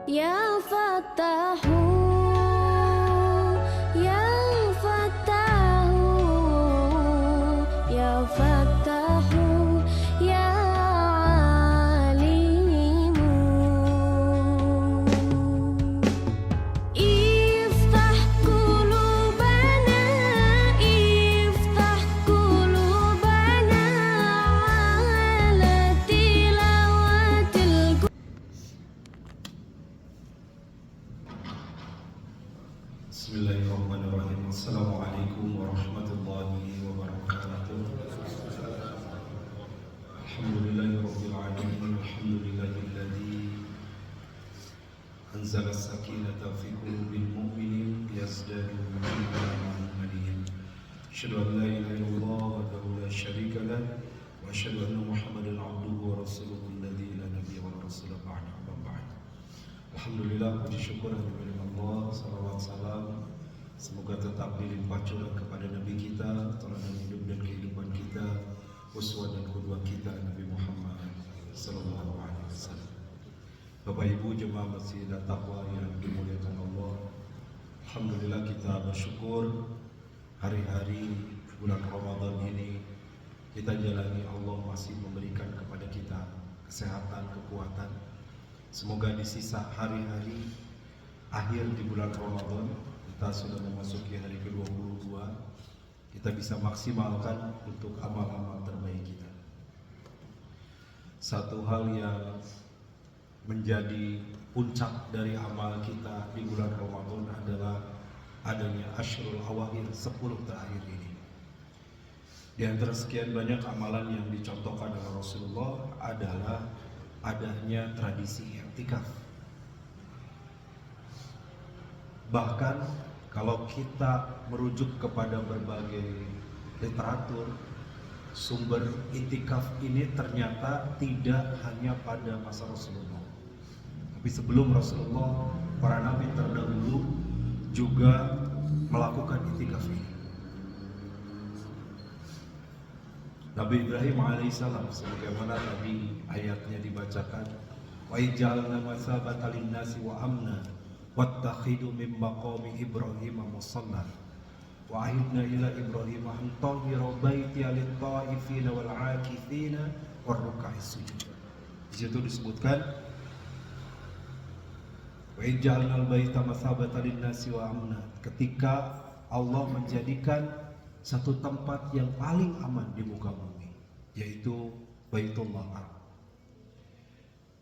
Ya Fattahu, Ya Fattahu, Ya Fattahu, Ya Alimu. Iftah qulubana, Iftah qulubana ala tilawatil. Bismillahirrahmanirrahim. Assalamualaikum warahmatullahi wabarakatuh. Alhamdulillahirabbil alamin. Alhamdulillahilladzi anzala as-sakinata fi qulubil mu'minin liyazdadu imanan. Asyhadu an la ilaha illallah wahdahu la syarika lah wa asyhadu anna Muhammadan abduhu wa rasuluhu alladzi la nabiyya wa rasula ba'da. Alhamdulillah, puji syukur kepada Allah, salawat salam semoga tetap dilimpah curah kepada Nabi kita, teladan hidup dan kehidupan kita, uswah dan qudwah kita Nabi Muhammad sallallahu alaihi wasallam. Bapak Ibu jemaah Masjid At-Taqwa yang dimuliakan Allah, alhamdulillah kita bersyukur hari-hari bulan Ramadan ini kita jalani, Allah masih memberikan kepada kita kesehatan, kekuatan. Semoga di sisa hari-hari akhir di bulan Ramadan, kita sudah memasuki hari ke-22, kita bisa maksimalkan untuk amal-amal terbaik kita. Satu hal yang menjadi puncak dari amal kita di bulan Ramadan adalah adanya Ashrul Awakhir, 10 terakhir ini. Di antara sekian banyak amalan yang dicontohkan oleh Rasulullah adalah adanya tradisi i'tikaf. Bahkan kalau kita merujuk kepada berbagai literatur, sumber i'tikaf ini ternyata tidak hanya pada masa Rasulullah, tapi sebelum Rasulullah, para nabi terdahulu juga melakukan i'tikaf ini. Nabi Ibrahim alaihissalam, sebagaimana tadi ayatnya dibacakan, wa ij'alna masabatan lin-nasi wa amna wattakhidu min maqami Ibrahim musalla wa ahidna ila Ibrahim an tahhira baiti lit-ta'ifina wal 'akifina war ruk'is sujud. Di situ disebutkan wa ij'alna al-baita masabatan lin-nasi wa amna, ketika Allah menjadikan satu tempat yang paling aman di muka bumi, yaitu Baitullah.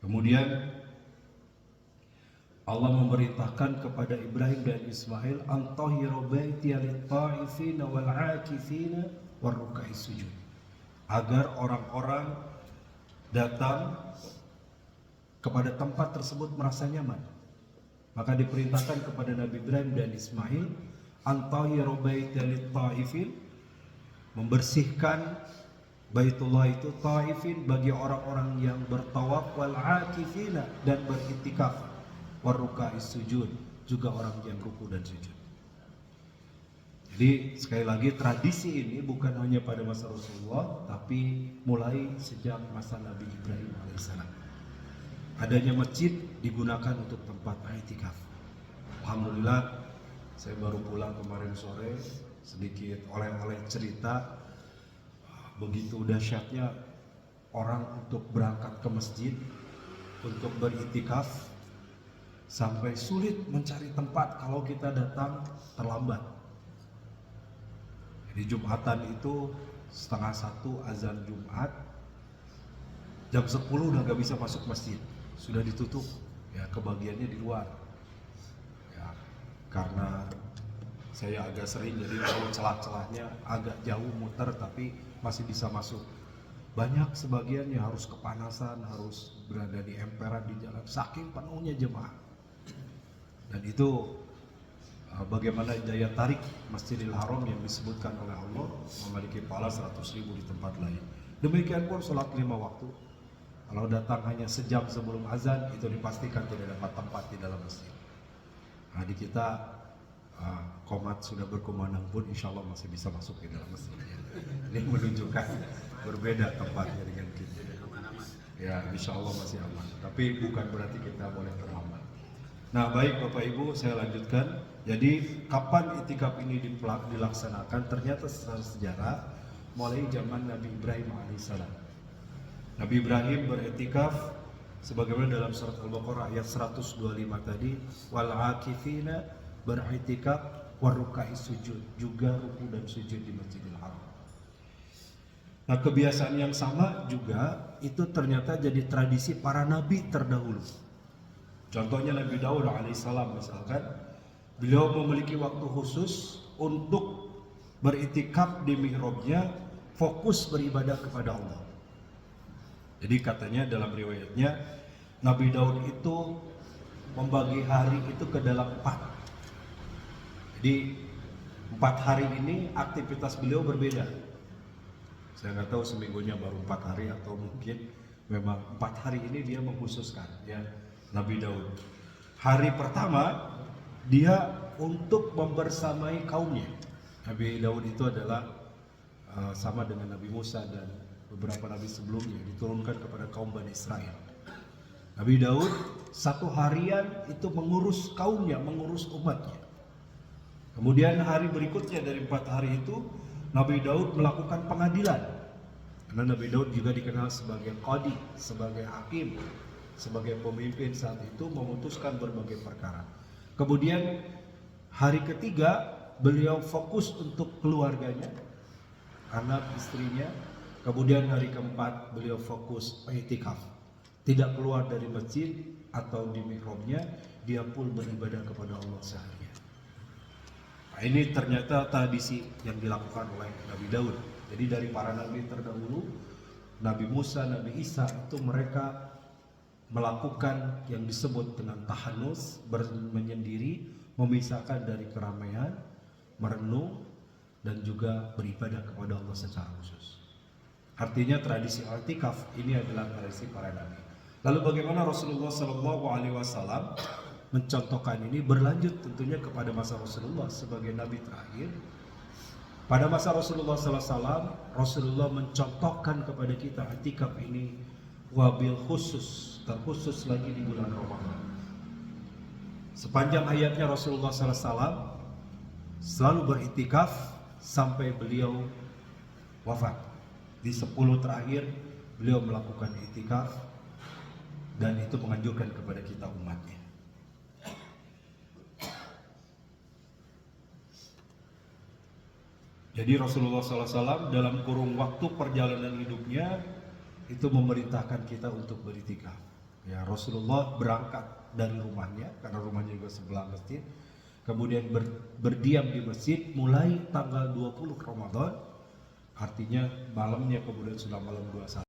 Kemudian Allah memerintahkan kepada Ibrahim dan Ismail antahhiru baiti lit-ta'ifina wal 'akifina war ruk'is sujud, agar orang-orang datang kepada tempat tersebut merasa nyaman. Maka diperintahkan kepada Nabi Ibrahim dan Ismail antahhiru baiti lit-ta'ifin, membersihkan Baitullah itu ta'ifin bagi orang-orang yang bertawaf, wal 'akifina dan beriktikaf, war ruk'is sujud juga orang yang ruku dan sujud. Jadi sekali lagi tradisi ini bukan hanya pada masa Rasulullah, tapi mulai sejak masa Nabi Ibrahim alaihissalam. Adanya masjid digunakan untuk tempat i'tikaf. Alhamdulillah, saya baru pulang kemarin sore, sedikit oleh-oleh cerita begitu dahsyatnya orang untuk berangkat ke masjid untuk beriktikaf, sampai sulit mencari tempat kalau kita datang terlambat. Jadi Jumatan itu 12:30 azan Jumat, jam 10 udah gak bisa masuk masjid, sudah ditutup ya, kebagiannya di luar ya, karena saya agak sering jadi tahu celah-celahnya, agak jauh muter tapi masih bisa masuk. Banyak sebagian yang harus kepanasan, harus berada di emperan di jalan, saking penuhnya jemaah. Dan itu bagaimana daya tarik Masjidil Haram yang disebutkan oleh Allah memiliki pahala 100.000 di tempat lain. Demikian pun sholat 5 waktu, kalau datang hanya sejam sebelum azan, itu dipastikan tidak dapat tempat di dalam masjid. Nah, di kita komat sudah berkumandang pun insya Allah masih bisa masuk di dalam masjid. Ini menunjukkan berbeda tempatnya dengan kita. Ya insya Allah masih aman. Tapi bukan berarti kita boleh terlambat. Nah baik Bapak Ibu, saya lanjutkan. Jadi kapan itikaf ini dilaksanakan? Ternyata secara sejarah mulai zaman Nabi Ibrahim alaihissalam. Nabi Ibrahim beritikaf sebagaimana dalam surat Al-Baqarah ayat 125 tadi, wal akifina beritikaf warukai sujud, juga ruku dan sujud di Masjidil Haram. Nah kebiasaan yang sama juga itu ternyata jadi tradisi para nabi terdahulu. Contohnya Nabi Daud alaihissalam misalkan, beliau memiliki waktu khusus untuk beritikaf di mihrabnya, fokus beribadah kepada Allah. Jadi katanya dalam riwayatnya Nabi Daud itu membagi hari itu ke dalam 4. Jadi 4 hari ini aktivitas beliau berbeda. Saya nggak tahu seminggunya baru 4 hari atau mungkin memang 4 hari ini dia mengkhususkan ya Nabi Daud. Hari pertama dia untuk membersamai kaumnya. Nabi Daud itu adalah sama dengan Nabi Musa dan beberapa nabi sebelumnya, diturunkan kepada kaum Bani Israel. Nabi Daud 1 harian itu mengurus kaumnya, mengurus umatnya. Kemudian hari berikutnya dari 4 hari itu Nabi Daud melakukan pengadilan. Karena Nabi Daud juga dikenal sebagai qadi, sebagai hakim, sebagai pemimpin saat itu, memutuskan berbagai perkara. Kemudian hari ketiga beliau fokus untuk keluarganya, anak istrinya. Kemudian hari keempat beliau fokus i'tikaf, tidak keluar dari masjid atau di mihrabnya, dia pun beribadah kepada Allah seharian. Nah, ini ternyata tradisi yang dilakukan oleh Nabi Daud. Jadi dari para nabi terdahulu, Nabi Musa, Nabi Isa, itu mereka melakukan yang disebut dengan tahanus, menyendiri, memisahkan dari keramaian, merenung, dan juga beribadah kepada Allah secara khusus. Artinya tradisi i'tikaf ini adalah tradisi para nabi. Lalu bagaimana Rasulullah SAW mencontohkan ini, berlanjut tentunya kepada masa Rasulullah sebagai nabi terakhir. Pada masa Rasulullah SAW, Rasulullah mencontohkan kepada kita i'tikaf ini wabil khusus, terkhusus lagi di bulan Ramadan. Sepanjang hayatnya Rasulullah SAW selalu beriktikaf sampai beliau wafat. Di 10 terakhir beliau melakukan iktikaf, dan itu menganjurkan kepada kita umatnya. Jadi Rasulullah SAW dalam kurung waktu perjalanan hidupnya itu memerintahkan kita untuk beriktikaf. Ya, Rasulullah berangkat dari rumahnya karena rumahnya juga sebelah masjid. Kemudian berdiam di masjid mulai tanggal 20 Ramadan. Artinya malamnya, kemudian sudah malam 21.